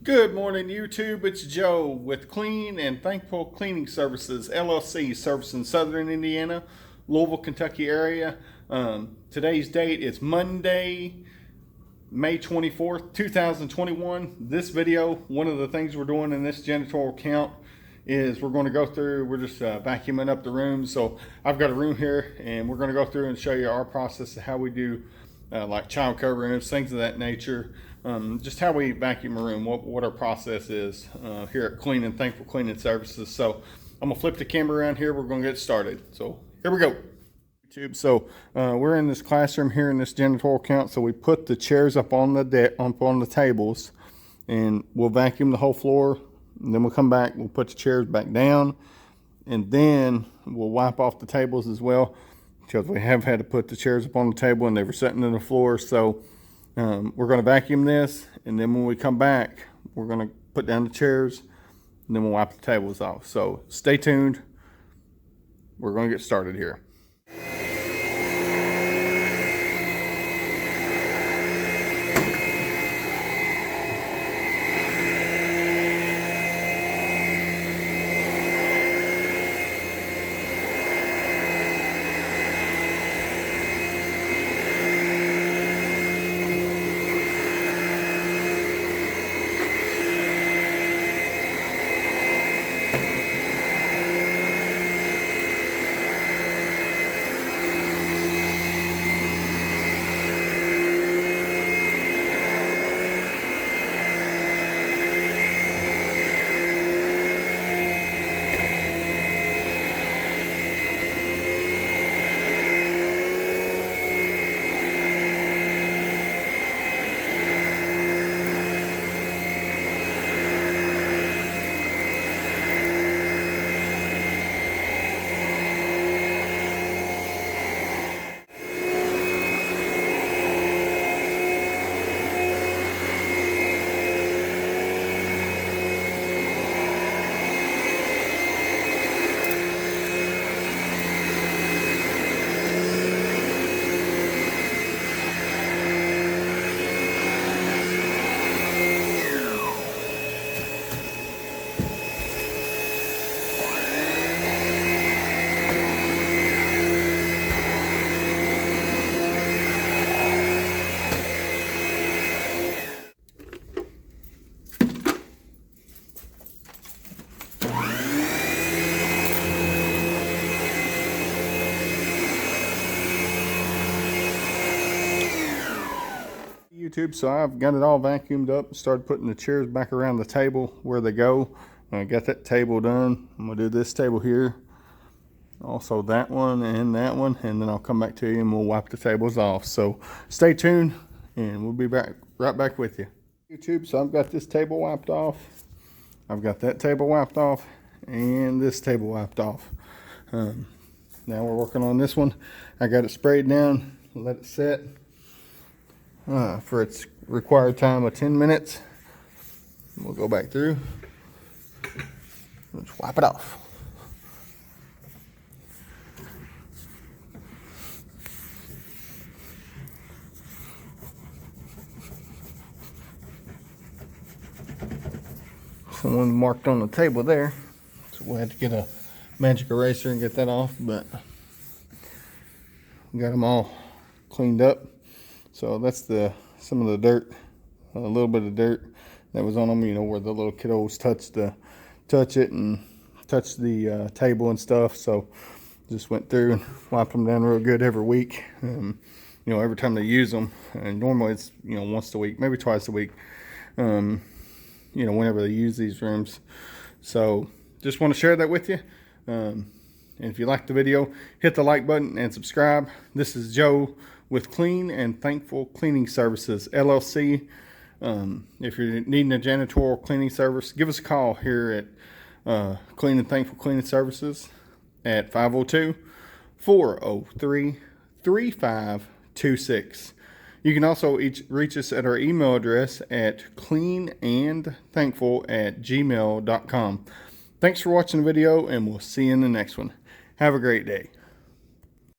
Good morning, YouTube. It's Joe with Clean and Thankful Cleaning Services LLC, servicing Southern Indiana, Louisville, Kentucky area. Today's date is Monday, May 24th, 2021. This video, one of the things we're doing in this janitorial count is we're going to go through, we're just vacuuming up the room. So I've got a room here and we're going to go through and show you our process of how we do like child care rooms, things of that nature. Just how we vacuum a room, what our process is here at Clean and Thankful Cleaning Services. So I'm gonna flip the camera around here. We're gonna get started. So here we go. YouTube. So we're in this classroom here in this janitorial count. So we put the chairs up on the tables, and we'll vacuum the whole floor. And then we'll come back. We'll put the chairs back down, and then we'll wipe off the tables as well, because we have had to put the chairs up on the table and they were sitting on the floor. So we're going to vacuum this, and then when we come back, we're going to put down the chairs, and then we'll wipe the tables off. So stay tuned. We're going to get started here. YouTube, so I've got it all vacuumed up and started putting the chairs back around the table where they go. I got that table done. I'm gonna do this table here, also that one, and then I'll come back to you and we'll wipe the tables off. So stay tuned and we'll be right back with you. YouTube, so I've got this table wiped off, I've got that table wiped off, and this table wiped off. Now we're working on this one. I got it sprayed down, let it set for its required time of 10 minutes. We'll go back through. Let's wipe it off. Someone marked on the table there, so we had to get a magic eraser and get that off, but we got them all cleaned up. So that's some of the dirt, a little bit of dirt that was on them, you know, where the little kiddos touch it and touch the table and stuff. So just went through and wiped them down real good every week. You know, every time they use them, and normally it's, you know, once a week, maybe twice a week. You know, whenever they use these rooms. So just want to share that with you. And if you like the video, hit the like button and subscribe. This is Joe with Clean and Thankful Cleaning Services LLC. If you're needing a janitorial cleaning service, give us a call here at Clean and Thankful Cleaning Services at 502-403-3526. You can also reach us at our email address at cleanandthankful@gmail.com. Thanks for watching the video, and we'll see you in the next one. Have a great day.